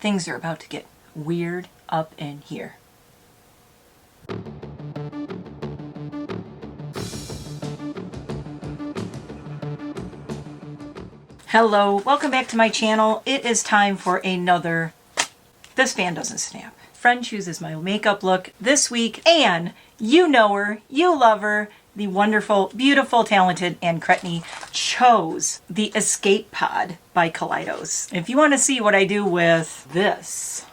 Things are about to get weird up in here. Hello, welcome back to my channel. It is time for another This Fan Doesn't Snap. Friend chooses my makeup look this week, and you know her, you love her, the wonderful, beautiful, talented Anne Cretney chose the Escape Pod by Kaleidos. If you want to see what I do with this,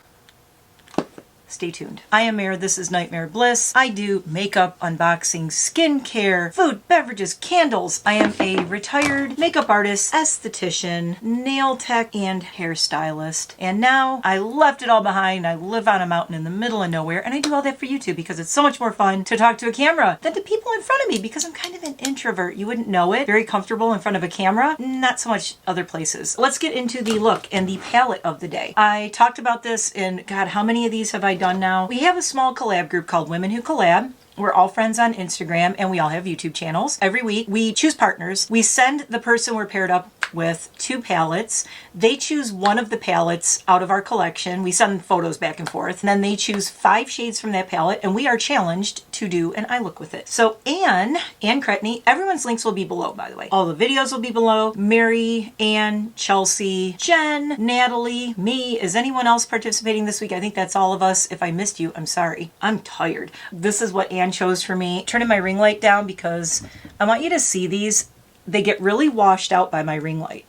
stay tuned. I am Mare, this is NiteMare Bliss. I do makeup, unboxing, skincare, food, beverages, candles. I am a retired makeup artist, esthetician, nail tech, and hairstylist. And now I left it all behind. I live on a mountain in the middle of nowhere, and I do all that for you too because it's so much more fun to talk to a camera than to people in front of me because I'm kind of an introvert. You wouldn't know it. Very comfortable in front of a camera, not so much other places. Let's get into the look and the palette of the day. I talked about this in, God, how many of these have I done now? We have a small collab group called Women Who Collab. We're all friends on Instagram and we all have YouTube channels. Every week we choose partners. We send the person we're paired up with 2 palettes. They choose one of the palettes out of our collection. We send photos back and forth, and then they choose 5 shades from that palette, and we are challenged to do an eye look with it. So Anne Cretney, everyone's links will be below, by the way. All the videos will be below. Mary, Anne, Chelsie, Jenn, Natalie, me. Is anyone else participating this week? I think that's all of us. If I missed you, I'm sorry. I'm tired. This is what Anne chose for me. Turning my ring light down because I want you to see these. They get really washed out by my ring light.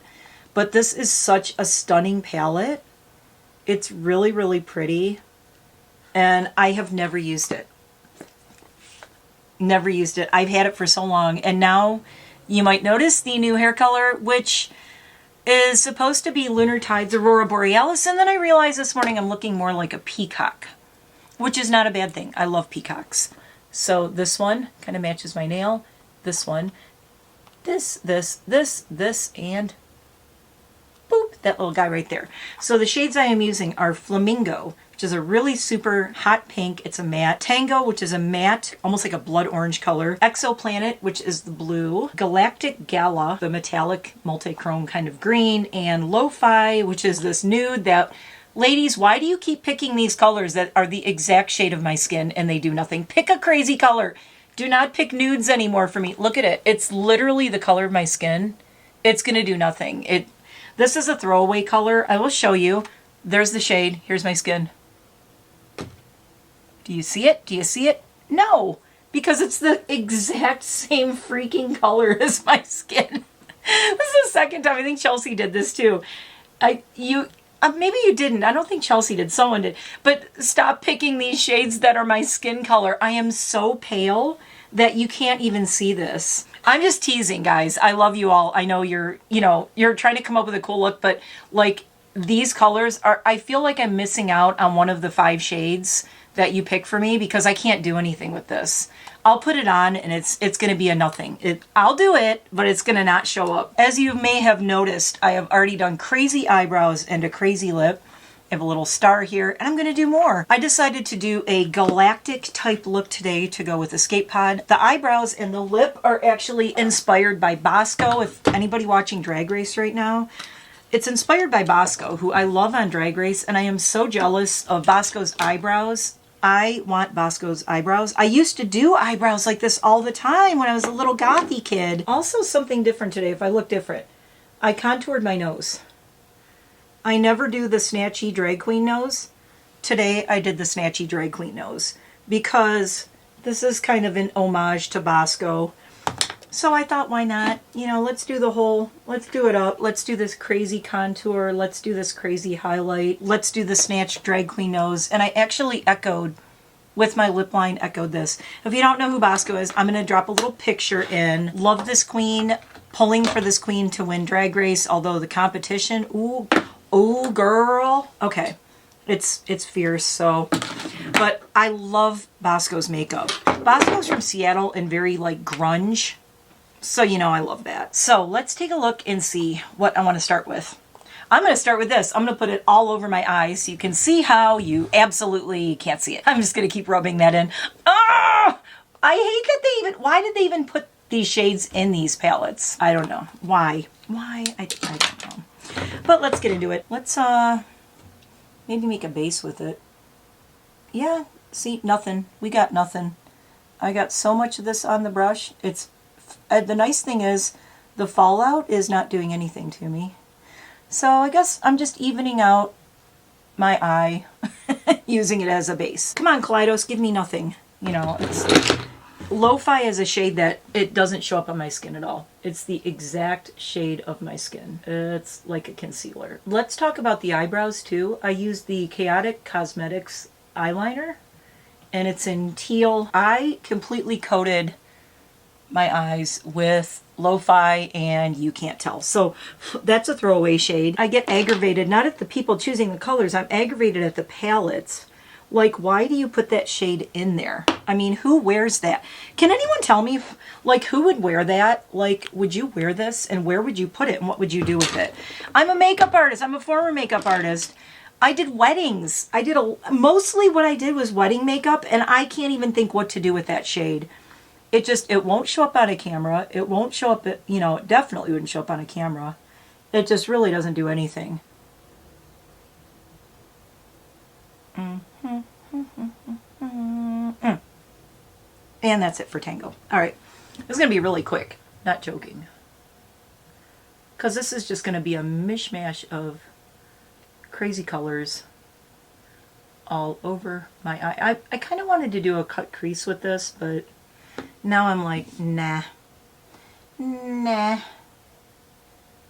But this is such a stunning palette. It's really, really pretty. And I have never used it. Never used it. I've had it for so long. And now you might notice the new hair color, which is supposed to be Lunar Tide's Aurora Borealis. And then I realized this morning I'm looking more like a peacock, which is not a bad thing. I love peacocks. So this one kind of matches my nail. This one. This, and boop, that little guy right there. So the shades I am using are Flamingo, which is a really super hot pink. It's a matte. Tango, which is a matte, almost like a blood orange color. Exoplanet, which is the blue. Galactic Gala, the metallic multi-chrome kind of green. And Lo-Fi, which is this nude that... Ladies, why do you keep picking these colors that are the exact shade of my skin and they do nothing? Pick a crazy color. Do not pick nudes anymore for me. Look at it. It's literally the color of my skin. It's going to do nothing. This is a throwaway color. I will show you. There's the shade. Here's my skin. Do you see it? Do you see it? No, because it's the exact same freaking color as my skin. This is the second time. I think Chelsie did this too. Maybe you didn't. I don't think Chelsie did. Someone did. But stop picking these shades that are my skin color. I am so pale that you can't even see this. I'm just teasing, guys. I love you all. I know you're trying to come up with a cool look, but like these colors are, I feel like I'm missing out on one of the 5 shades that you pick for me because I can't do anything with this. I'll put it on and it's going to be a nothing. I'll do it, but it's going to not show up. As you may have noticed, I have already done crazy eyebrows and a crazy lip. I have a little star here, and I'm going to do more. I decided to do a galactic type look today to go with Escape Pod. The eyebrows and the lip are actually inspired by Bosco. If anybody watching Drag Race right now, it's inspired by Bosco, who I love on Drag Race, and I am so jealous of Bosco's eyebrows. I want Bosco's eyebrows. I used to do eyebrows like this all the time when I was a little gothy kid. Also something different today, if I look different. I contoured my nose. I never do the snatchy drag queen nose. Today I did the snatchy drag queen nose because this is kind of an homage to Bosco. So I thought, why not? You know, let's do it up. Let's do this crazy contour. Let's do this crazy highlight. Let's do the snatch drag queen nose. And I actually echoed, with my lip line, echoed this. If you don't know who Bosco is, I'm going to drop a little picture in. Love this queen. Pulling for this queen to win Drag Race, although the competition, ooh, girl. Okay, it's fierce, so. But I love Bosco's makeup. Bosco's from Seattle and very like grunge. So you know I love that. So let's take a look and see what I want to start with. I'm going to start with this. I'm going to put it all over my eyes so you can see how you absolutely can't see it. I'm just going to keep rubbing that in. Ah! I hate that they even, why did they even put these shades in these palettes? I don't know. Why? I don't know. But let's get into it. Let's Maybe make a base with it. Yeah, see, nothing. We got nothing. I got so much of this on the brush. It's the nice thing is the fallout is not doing anything to me. So I guess I'm just evening out my eye using it as a base. Come on, Kaleidos, give me nothing. You know, it's Lo-Fi is a shade that it doesn't show up on my skin at all. It's the exact shade of my skin. It's like a concealer. Let's talk about the eyebrows too. I used the Chaotic Cosmetics eyeliner and it's in teal. I completely coated my eyes with Lo-Fi and you can't tell. So that's a throwaway shade. I get aggravated, not at the people choosing the colors, I'm aggravated at the palettes. Like, why do you put that shade in there? I mean, who wears that? Can anyone tell me, like, who would wear that? Like, would you wear this and where would you put it and what would you do with it? I'm a makeup artist. I'm a former makeup artist. I did weddings. Mostly what I did was wedding makeup and I can't even think what to do with that shade. It won't show up on a camera. It won't show up, you know, it definitely wouldn't show up on a camera. It just really doesn't do anything. And that's it for Tango. All right, this is going to be really quick, not joking. Because this is just going to be a mishmash of crazy colors all over my eye. I kind of wanted to do a cut crease with this, but now I'm like, nah.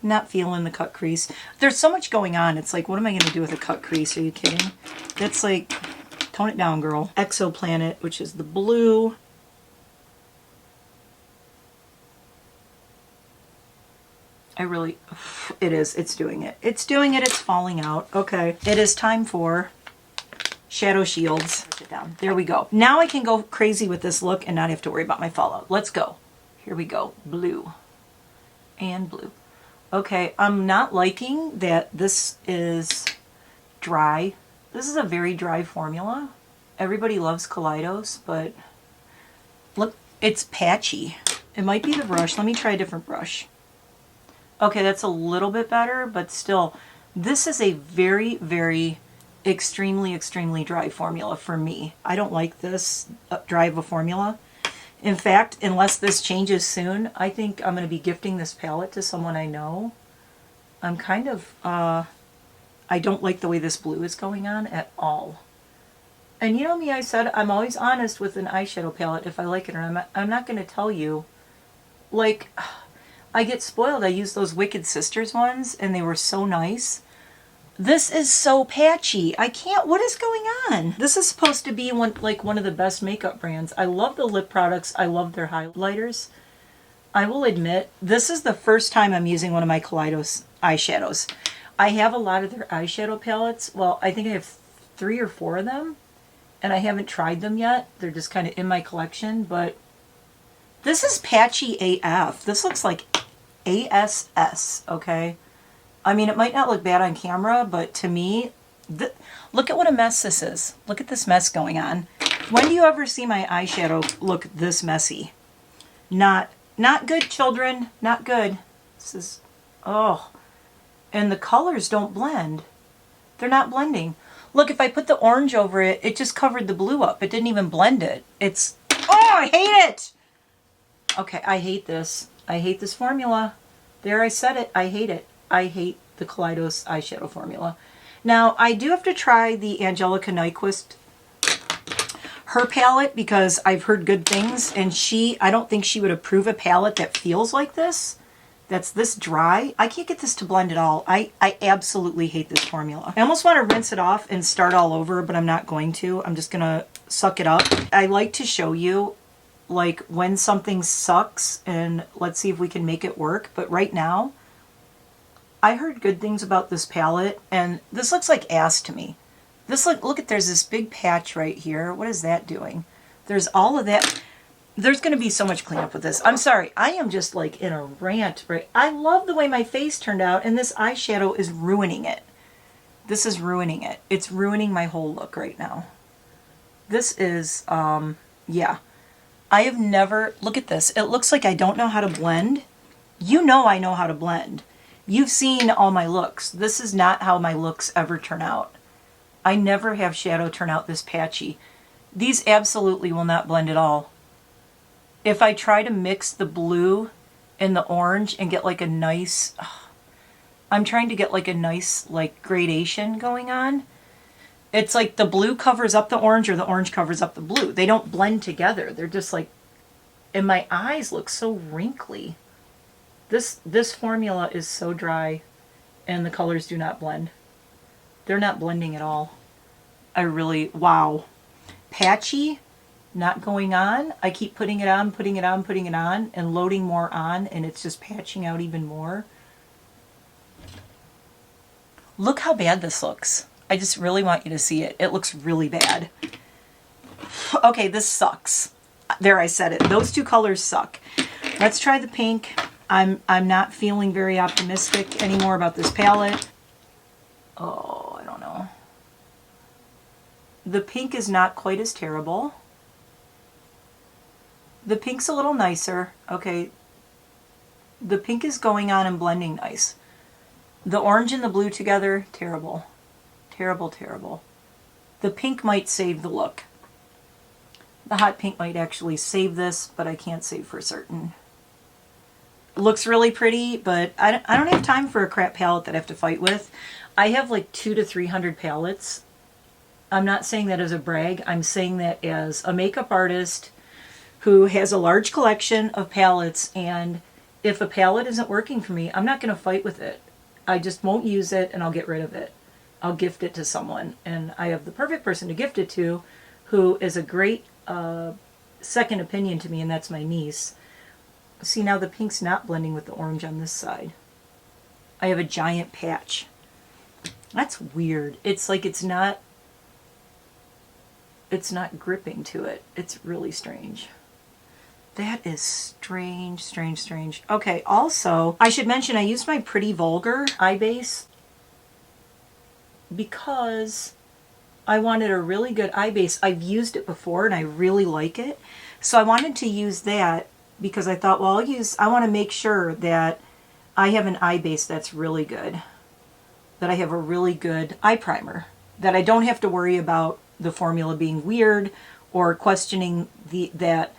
Not feeling the cut crease. There's so much going on. It's like, what am I going to do with a cut crease? Are you kidding? That's like, tone it down, girl. Exoplanet, which is the blue. It is. It's doing it. It's doing it. It's falling out. Okay. It is time for Shadow Shields. Push it down. There we go. Now I can go crazy with this look and not have to worry about my fallout. Let's go. Here we go. Blue and blue. Okay, I'm not liking that this is dry. This is a very dry formula. Everybody loves Kaleidos, but look, it's patchy. It might be the brush. Let me try a different brush. Okay, that's a little bit better, but still, this is a very, very extremely dry formula for me. I don't like this dry of a formula. In fact, unless this changes soon, I think I'm going to be gifting this palette to someone I know. I'm kind of, I don't like the way this blue is going on at all. And you know me, I said I'm always honest with an eyeshadow palette if I like it or not. I'm not going to tell you. Like, I get spoiled. I use those Wicked Sisters ones and they were so nice. This is so patchy. I can't, what is going on? This is supposed to be one of the best makeup brands. I love the lip products. I love their highlighters. I will admit, this is the first time I'm using one of my Kaleidos eyeshadows. I have a lot of their eyeshadow palettes. Well, I think I have 3 or 4 of them, and I haven't tried them yet. They're just kind of in my collection, but this is patchy AF. This looks like ASS, okay? I mean, it might not look bad on camera, but to me, look at what a mess this is. Look at this mess going on. When do you ever see my eyeshadow look this messy? Not good, children. Not good. This is, oh. And the colors don't blend. They're not blending. Look, if I put the orange over it, it just covered the blue up. It didn't even blend it. It's, oh, I hate it. Okay, I hate this. I hate this formula. There, I said it. I hate it. I hate the Kaleidos eyeshadow formula. Now, I do have to try the Angelica Nyquist, her palette, because I've heard good things, and I don't think she would approve a palette that feels like this, that's this dry. I can't get this to blend at all. I absolutely hate this formula. I almost want to rinse it off and start all over, but I'm not going to. I'm just going to suck it up. I like to show you, like, when something sucks, and let's see if we can make it work, but right now, I heard good things about this palette, and this looks like ass to me. This look at, there's this big patch right here. What is that doing? There's all of that. There's going to be so much cleanup with this. I'm sorry. I am just like in a rant, right? I love the way my face turned out, and this eyeshadow is ruining it. This is ruining it. It's ruining my whole look right now. This is, yeah. I have never, look at this. It looks like I don't know how to blend. You know I know how to blend. You've seen all my looks. This is not how my looks ever turn out. I never have shadow turn out this patchy. These absolutely will not blend at all. If I try to mix the blue and the orange and get like a nice, I'm trying to get like a nice like gradation going on. It's like the blue covers up the orange or the orange covers up the blue. They don't blend together. They're just like, and my eyes look so wrinkly. This formula is so dry and the colors do not blend. They're not blending at all. I really, wow. Patchy, not going on. I keep putting it on, putting it on, putting it on, and loading more on, and it's just patching out even more. Look how bad this looks. I just really want you to see it. It looks really bad. Okay, this sucks. There, I said it. Those two colors suck. Let's try the pink. I'm not feeling very optimistic anymore about this palette. Oh, I don't know. The pink is not quite as terrible. The pink's a little nicer. Okay. The pink is going on and blending nice. The orange and the blue together, terrible. Terrible, terrible. The pink might save the look. The hot pink might actually save this, but I can't say for certain. It looks really pretty, but I don't have time for a crap palette that I have to fight with. I have like 200 to 300 palettes. I'm not saying that as a brag. I'm saying that as a makeup artist who has a large collection of palettes, and if a palette isn't working for me, I'm not going to fight with it. I just won't use it and I'll get rid of it. I'll gift it to someone, and I have the perfect person to gift it to, who is a great second opinion to me, and that's my niece. See, now the pink's not blending with the orange on this side. I have a giant patch. That's weird. It's like it's not gripping to it. It's really strange. That is strange, strange, strange. Okay, also, I should mention I used my Pretty Vulgar eye base because I wanted a really good eye base. I've used it before and I really like it. So I wanted to use that because I thought, well, I want to make sure that I have an eye base that's really good. That I have a really good eye primer. That I don't have to worry about the formula being weird or questioning that.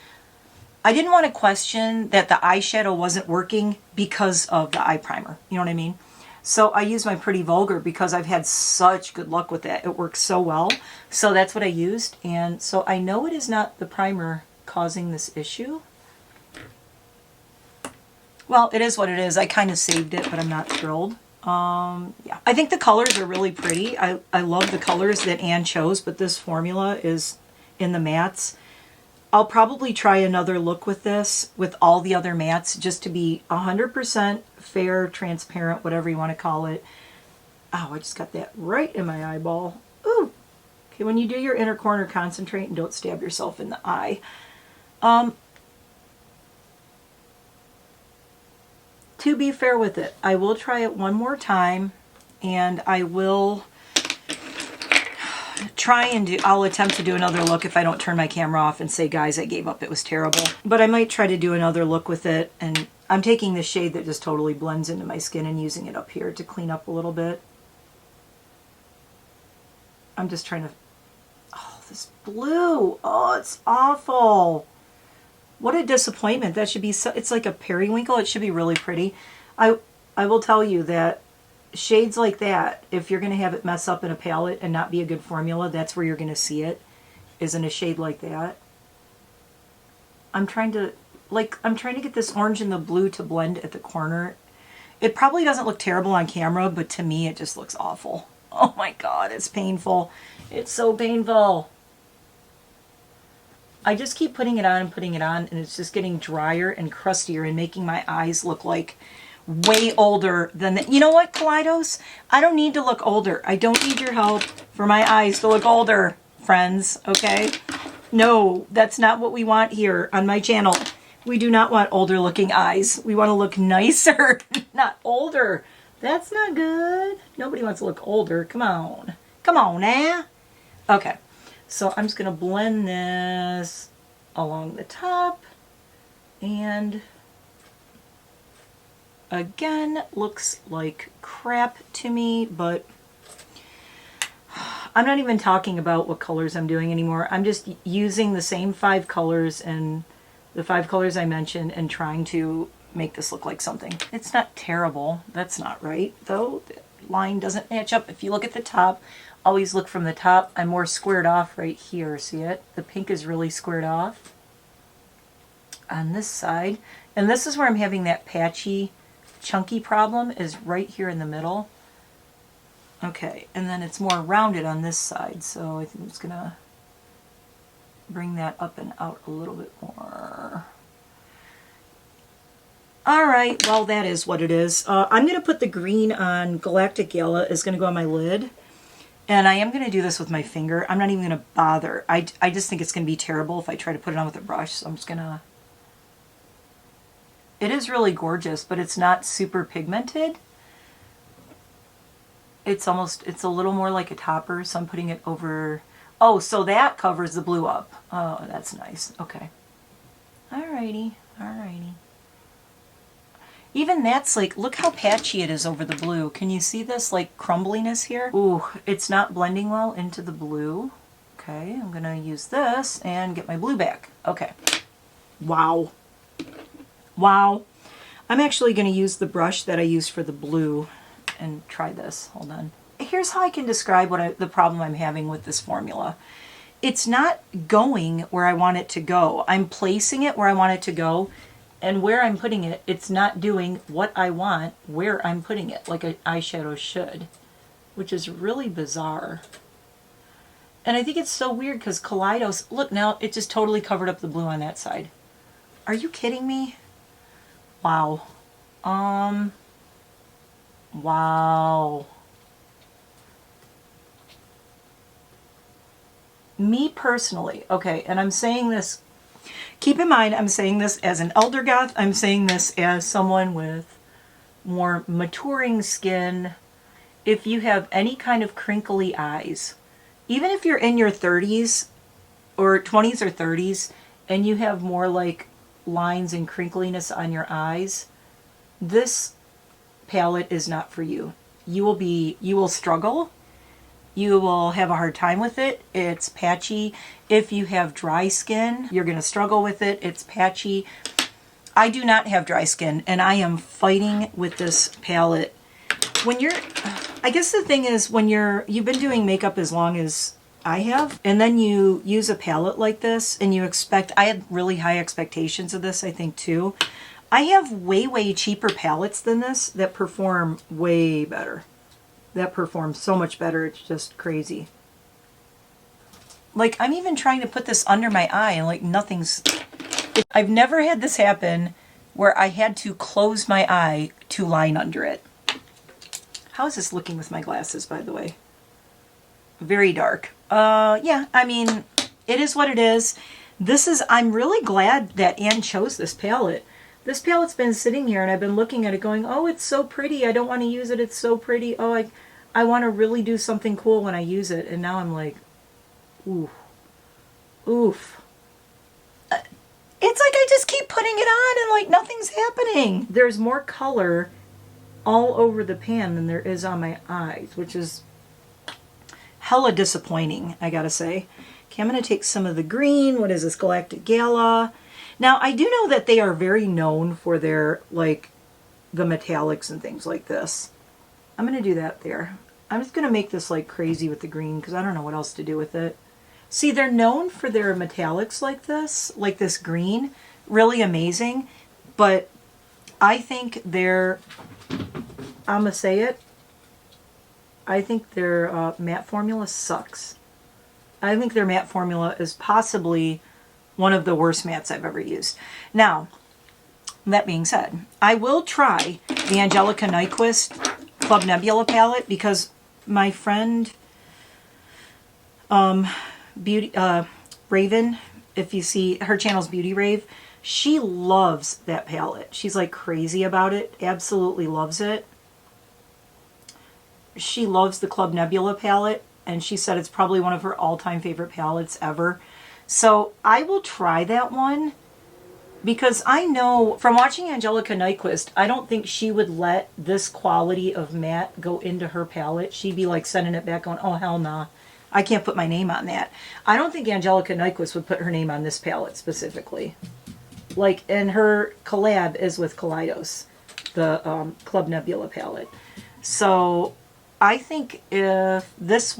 I didn't want to question that the eyeshadow wasn't working because of the eye primer. You know what I mean? So I use my Pretty Vulgar because I've had such good luck with that. It works so well. So that's what I used. And so I know it is not the primer causing this issue. Well, it is what it is. I kind of saved it, but I'm not thrilled. Yeah. I think the colors are really pretty. I love the colors that Anne chose, but this formula is in the mattes. I'll probably try another look with this, with all the other mattes, just to be 100% fair, transparent, whatever you want to call it. Oh, I just got that right in my eyeball. Ooh. Okay, when you do your inner corner, concentrate and don't stab yourself in the eye. To be fair with it, I will try it one more time, and I will I'll attempt to do another look if I don't turn my camera off and say, guys, I gave up, it was terrible. But I might try to do another look with it, and I'm taking the shade that just totally blends into my skin and using it up here to clean up a little bit. I'm just trying to, oh, this blue, oh, it's awful. What a disappointment. That should be, so, it's like a periwinkle. It should be really pretty. I will tell you that shades like that, if you're going to have it mess up in a palette and not be a good formula, that's where you're going to see it, is in a shade like that. I'm trying to get this orange and the blue to blend at the corner. It probably doesn't look terrible on camera, but to me it just looks awful. Oh my god, it's painful. It's so painful. I just keep putting it on and putting it on, and it's just getting drier and crustier and making my eyes look like way older than that. You know what, Kaleidos? I don't need to look older. I don't need your help for my eyes to look older, friends, okay? No, that's not what we want here on my channel. We do not want older looking eyes. We want to look nicer, not older. That's not good. Nobody wants to look older. Come on. Come on now. Okay, so I'm just going to blend this along the top, and again, looks like crap to me, but I'm not even talking about what colors I'm doing anymore. I'm just using the same 5 colors and the 5 colors I mentioned and trying to make this look like something. It's not terrible. That's not right, though. The line doesn't match up. If you look at the top, always look from the top. I'm more squared off right here. See it? The pink is really squared off on this side. And this is where I'm having that patchy, chunky problem, is right here in the middle. Okay, and then it's more rounded on this side, so I think I'm just gonna bring that up and out a little bit more. Alright, well that is what it is. I'm gonna put the green on Galactic Gala, is gonna go on my lid. And I am gonna do this with my finger. I'm not even gonna bother. I just think it's gonna be terrible if I try to put it on with a brush, so I'm just gonna... It is really gorgeous, but it's not super pigmented. It's a little more like a topper, so I'm putting it over... Oh, so that covers the blue up. Oh, that's nice. Okay. Alrighty, alrighty. Even that's like, look how patchy it is over the blue. Can you see this like crumbliness here? Ooh, it's not blending well into the blue. Okay, I'm gonna use this and get my blue back. Okay. Wow. Wow. I'm actually gonna use the brush that I used for the blue and try this. Hold on. Here's how I can describe the problem I'm having with this formula. It's not going where I want it to go. I'm placing it where I want it to go, and where I'm putting it, it's not doing what I want where I'm putting it, like an eyeshadow should, which is really bizarre. And I think it's so weird because Kaleidos, look now, it just totally covered up the blue on that side. Are you kidding me? Wow. Wow. Me personally, okay, and I'm saying this, keep in mind, I'm saying this as an elder goth, I'm saying this as someone with more maturing skin. If you have any kind of crinkly eyes, even if you're in your 30s or 20s or 30s and you have more like lines and crinkliness on your eyes, this palette is not for you. You will struggle. You will have a hard time with it. It's patchy. If you have dry skin, you're going to struggle with it. It's patchy. I do not have dry skin, and I am fighting with this palette. I guess the thing is, when you've been doing makeup as long as I have, and then you use a palette like this, and you expect, I had really high expectations of this, I think, too. I have way, way cheaper palettes than this that perform way better. That performs so much better, it's just crazy. Like, I'm even trying to put this under my eye, and like nothing's... I've never had this happen where I had to close my eye to line under it. How is this looking with my glasses, by the way? Very dark. Yeah, I mean, it is what it is. I'm really glad that Anne chose this palette. This palette's been sitting here and I've been looking at it going, oh, it's so pretty. I don't want to use it. It's so pretty. Oh, I want to really do something cool when I use it. And now I'm like, oof. Oof. It's like I just keep putting it on and like nothing's happening. There's more color all over the pan than there is on my eyes, which is hella disappointing, I gotta say. Okay, I'm gonna take some of the green. What is this, Galactic Gala? Now, I do know that they are very known for their, like, the metallics and things like this. I'm going to do that there. I'm just going to make this, like, crazy with the green because I don't know what else to do with it. See, they're known for their metallics like this green. Really amazing. But I think their, I'm going to say it, I think their matte formula sucks. I think their matte formula is possibly one of the worst mattes I've ever used. Now, that being said, I will try the Angelica Nyquist Club Nebula palette because my friend Raven, if you see her channel's Beauty Rave, she loves that palette. She's like crazy about it, absolutely loves it. She loves the Club Nebula palette, and she said it's probably one of her all-time favorite palettes ever. So I will try that one because I know from watching Angelica Nyquist, I don't think she would let this quality of matte go into her palette. She'd be like sending it back on, oh hell nah, I can't put my name on that. I don't think Angelica Nyquist would put her name on this palette specifically. Like, and her collab is with Kaleidos, the Club Nebula palette. So I think if this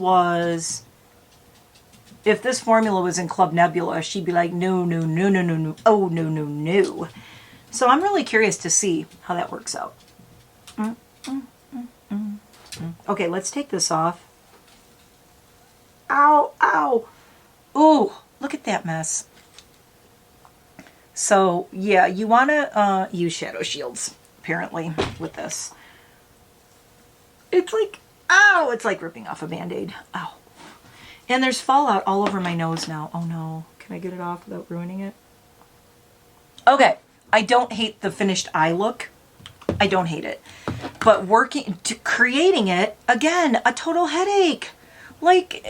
formula was in Club Nebula, she'd be like, no, no, no, no, no, no, oh, no, no, no. So I'm really curious to see how that works out. Okay, let's take this off. Ow, ow. Ooh, look at that mess. So, yeah, you want to use shadow shields, apparently, with this. It's like, ow, it's like ripping off a Band-Aid. Ow. And there's fallout all over my nose now. Oh, no. Can I get it off without ruining it? Okay. I don't hate the finished eye look. I don't hate it. But creating it, again, a total headache. Like,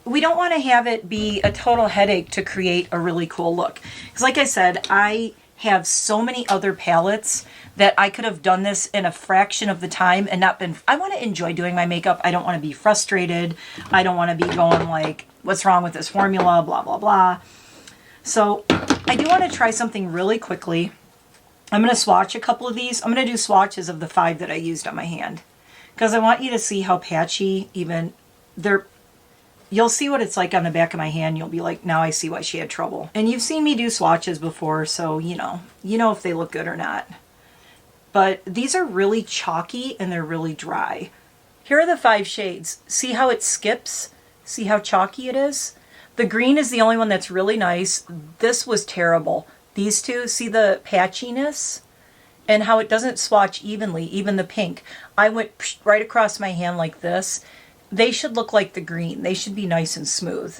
we don't want to have it be a total headache to create a really cool look. Because like I said, I have so many other palettes that I could have done this in a fraction of the time and not been... I want to enjoy doing my makeup. I don't want to be frustrated. I don't want to be going like, what's wrong with this formula, blah, blah, blah. So I do want to try something really quickly. I'm going to swatch a couple of these. I'm going to do swatches of the 5 that I used on my hand. Because I want you to see how patchy even they're... You'll see what it's like on the back of my hand. You'll be like, now I see why she had trouble. And you've seen me do swatches before, so you know if they look good or not. But these are really chalky and they're really dry. Here are the 5 shades. See how it skips? See how chalky it is? The green is the only one that's really nice. This was terrible. These two, see the patchiness? And how it doesn't swatch evenly, even the pink. I went right across my hand like this. They should look like the green. They should be nice and smooth.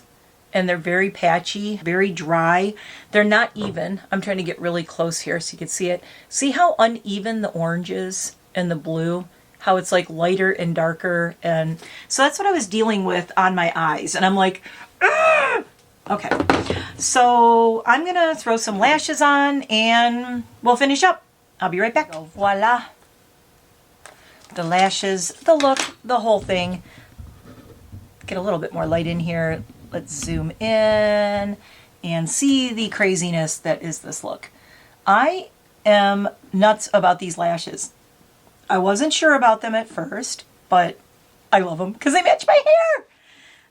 And they're very patchy, very dry. They're not even. I'm trying to get really close here so you can see it. See how uneven the orange is and the blue? How it's like lighter and darker. And so that's what I was dealing with on my eyes. And I'm like, ugh! Okay. So I'm going to throw some lashes on and we'll finish up. I'll be right back. So voila. The lashes, the look, the whole thing. Get a little bit more light in here. Let's zoom in and see the craziness that is this look. I am nuts about these lashes. I wasn't sure about them at first, but I love them because they match my hair.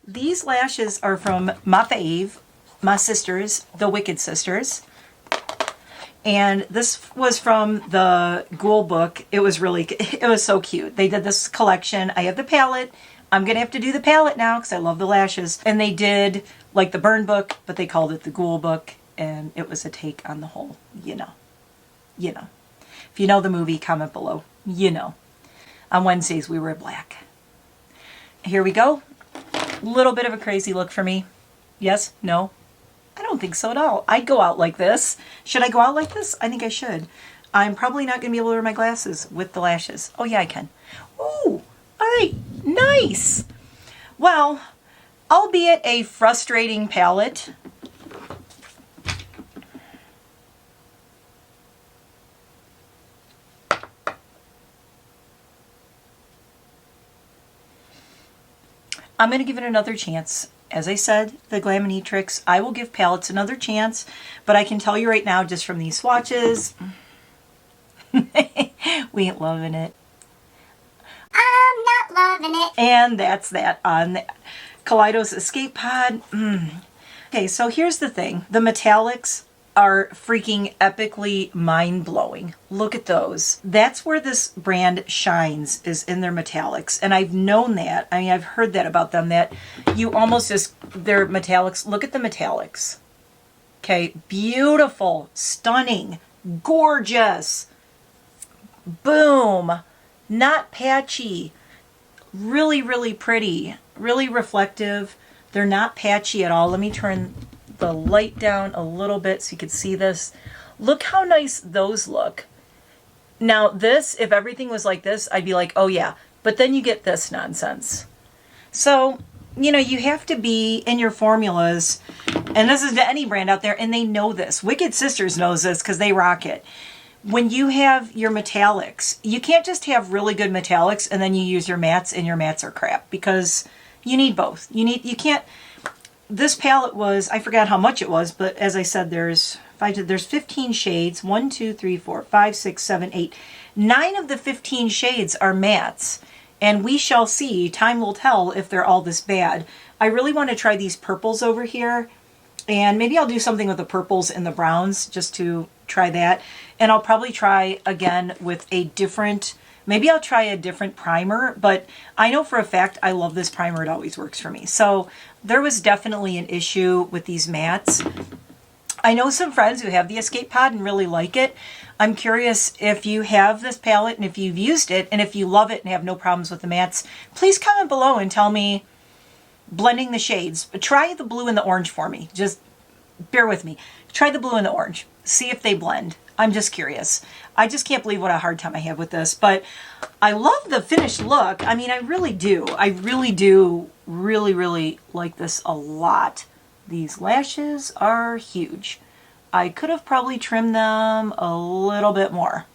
These lashes are from my fave, my sisters, the Wicked Sisters. And this was from the Ghoul book. It was so cute. They did this collection. I have the palette. I'm going to have to do the palette now because I love the lashes. And they did like the Burn book, but they called it the Ghoul book. And it was a take on the whole, you know. If you know the movie, comment below. You know. On Wednesdays, we wear black. Here we go. Little bit of a crazy look for me. Yes? No? I don't think so at all. I'd go out like this. Should I go out like this? I think I should. I'm probably not going to be able to wear my glasses with the lashes. Oh yeah, I can. Ooh, all right, nice. Well, albeit a frustrating palette, I'm going to give it another chance. As I said, the Glaminatrix, I will give palettes another chance, but I can tell you right now, just from these swatches, we ain't loving it. I'm not loving it. And that's that on the Kaleidos Escape Pod. Okay, so here's the thing. The metallics are freaking epically mind-blowing. Look at those. That's where this brand shines, is in their metallics. And I've known that. I mean, I've heard that about them, that you almost just, their metallics, look at the metallics. Okay, beautiful, stunning, gorgeous. Boom. Not patchy. Really, really pretty. Really reflective. They're not patchy at all. Let me turn the light down a little bit so you can see this. Look how nice those look. Now this, if everything was like this, I'd be like, oh yeah. But then you get this nonsense. So, you know, you have to be in your formulas, and this is to any brand out there, and they know this. Wicked Sisters knows this because they rock it. When you have your metallics, you can't just have really good metallics and then you use your mattes and your mattes are crap. because you need both. You can't, this palette was, I forgot how much it was, but as I said, there's 15 shades, 1, 2, 3, 4, 5, 6, 7, 8. 9 of the 15 shades are mattes, and we shall see, time will tell if they're all this bad. I really want to try these purples over here, and maybe I'll do something with the purples and the browns just to try that. And I'll probably try again with a different, maybe I'll try a different primer, but I know for a fact I love this primer. It always works for me. So there was definitely an issue with these mattes. I know some friends who have the Escape Pod and really like it. I'm curious if you have this palette and if you've used it, and if you love it and have no problems with the mattes, please comment below and tell me, blending the shades. Try the blue and the orange for me. Just bear with me. Try the blue and the orange. See if they blend. I'm just curious. I just can't believe what a hard time I have with this, but I love the finished look. I mean, I really do. I really do really like this a lot. These lashes are huge. I could have probably trimmed them a little bit more.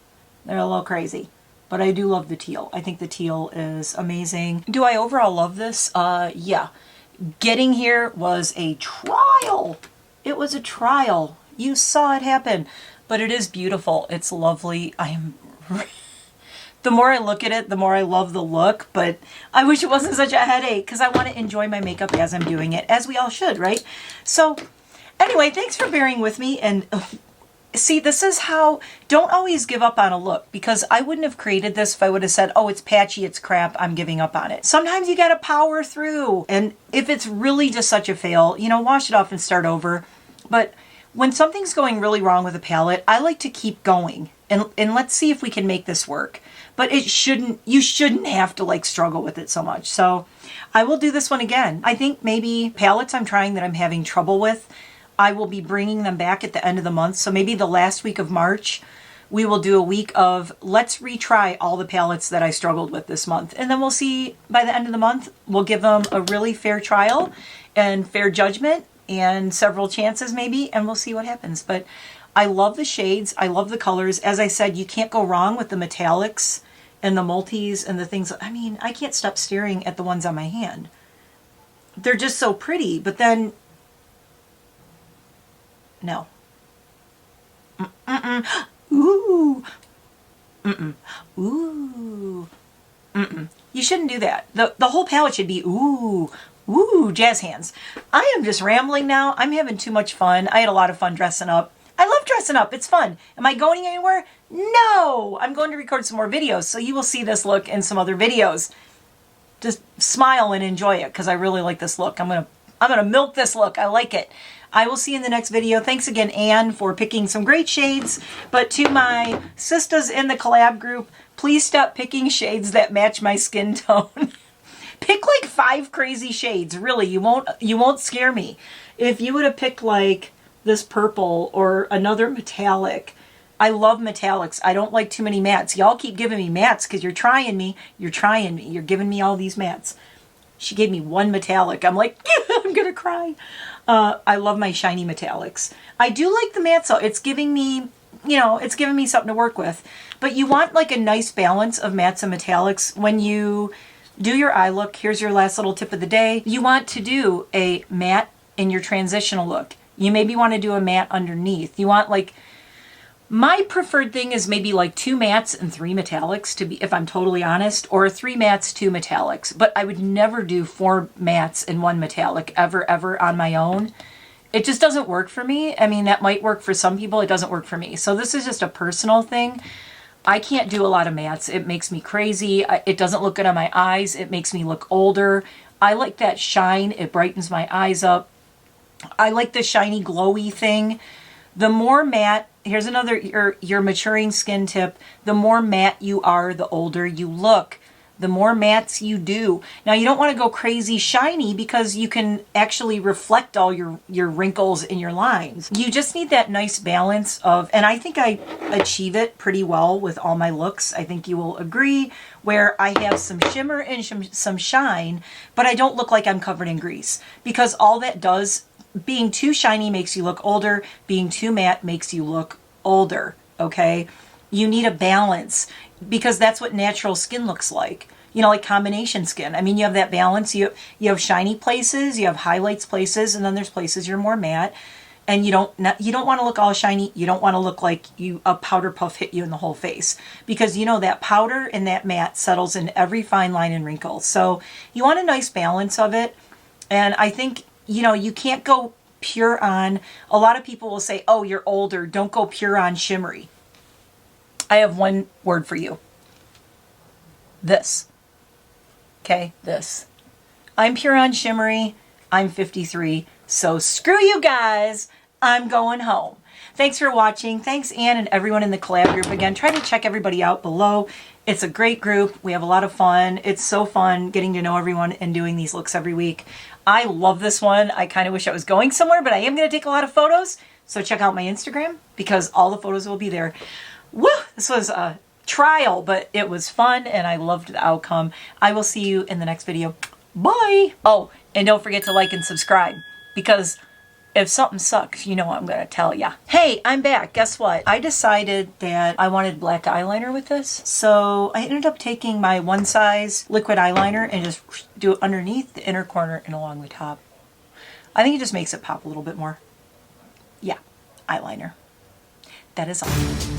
They're a little crazy, but I do love the teal. I think the teal is amazing. Do I overall love this? Yeah. Getting here was a trial. It was a trial. You saw it happen, but it is beautiful. It's lovely. The more I look at it, the more I love the look, but I wish it wasn't such a headache because I want to enjoy my makeup as I'm doing it, as we all should, right? So anyway, thanks for bearing with me. And see, this is how, don't always give up on a look, because I wouldn't have created this if I would have said, oh, it's patchy, it's crap, I'm giving up on it. Sometimes you got to power through. And if it's really just such a fail, you know, wash it off and start over. But when something's going really wrong with a palette, I like to keep going and let's see if we can make this work. But you shouldn't have to like struggle with it so much. So I will do this one again. I think maybe palettes I'm trying that I'm having trouble with, I will be bringing them back at the end of the month. So maybe the last week of March, we will do a week of let's retry all the palettes that I struggled with this month. And then we'll see by the end of the month, we'll give them a really fair trial and fair judgment and several chances maybe, and we'll see what happens. But I love the shades. I love the colors. As I said, you can't go wrong with the metallics and the multis and the things. I mean, I can't stop staring at the ones on my hand. They're just so pretty, but then, no. Ooh. Ooh. You shouldn't do that. The whole palette should be ooh. Ooh, jazz hands. I am just rambling now. I'm having too much fun. I had a lot of fun dressing up. I love dressing up. It's fun. Am I going anywhere? No. I'm going to record some more videos, so you will see this look in some other videos. Just smile and enjoy it because I really like this look. I'm gonna milk this look. I like it. I will see you in the next video. Thanks again, Anne, for picking some great shades. But to my sisters in the collab group, please stop picking shades that match my skin tone. Pick like 5 crazy shades. Really, you won't scare me. If you would have picked like this purple or another metallic. I love metallics. I don't like too many mattes. Y'all keep giving me mattes because you're trying me. You're trying me. You're giving me all these mattes. She gave me one metallic. I'm like, I'm gonna cry. I love my shiny metallics. I do like the mattes though. It's giving me, it's giving me something to work with. But you want like a nice balance of mattes and metallics when you do your eye look. Here's your last little tip of the day. You want to do a matte in your transitional look. You maybe want to do a matte underneath. You want like, my preferred thing is maybe like 2 mattes and 3 metallics to be, if I'm totally honest, or 3 mattes, 2 metallics. But I would never do 4 mattes and 1 metallic ever on my own. It just doesn't work for me. I mean, that might work for some people. It doesn't work for me. So this is just a personal thing. I can't do a lot of mattes. It makes me crazy. It doesn't look good on my eyes. It makes me look older. I like that shine. It brightens my eyes up. I like the shiny glowy thing. The more matte, here's another, your maturing skin tip. The more matte you are, the older you look. The more mattes you do. Now you don't want to go crazy shiny because you can actually reflect all your wrinkles and your lines. You just need that nice balance of, and I think I achieve it pretty well with all my looks. I think you will agree, where I have some shimmer and some shine, but I don't look like I'm covered in grease, because all that does, being too shiny makes you look older, being too matte makes you look older, okay? You need a balance because that's what natural skin looks like. you know, like combination skin. I mean, you have that balance. You have shiny places, you have highlights places, and then there's places you're more matte. And you don't want to look all shiny. You don't want to look like a powder puff hit you in the whole face, because you know that powder and that matte settles in every fine line and wrinkle. So you want a nice balance of it. And I think, you know, you can't go pure on. A lot of people will say, oh, you're older, don't go pure on shimmery. I have one word for you. This. Okay, this. I'm pure on shimmery. I'm 53. So screw you guys. I'm going home. Thanks for watching. Thanks, Anne, and everyone in the collab group. Again, try to check everybody out below. It's a great group. We have a lot of fun. It's so fun getting to know everyone and doing these looks every week. I love this one. I kind of wish I was going somewhere, but I am going to take a lot of photos. So check out my Instagram because all the photos will be there. Woo! This was a trial, but it was fun and I loved the outcome. I will see you in the next video. Bye! Oh, and don't forget to like and subscribe, because if something sucks, you know what I'm going to tell ya. Hey, I'm back. Guess what? I decided that I wanted black eyeliner with this. So I ended up taking my one size liquid eyeliner and just do it underneath the inner corner and along the top. I think it just makes it pop a little bit more. Yeah, eyeliner. That is all.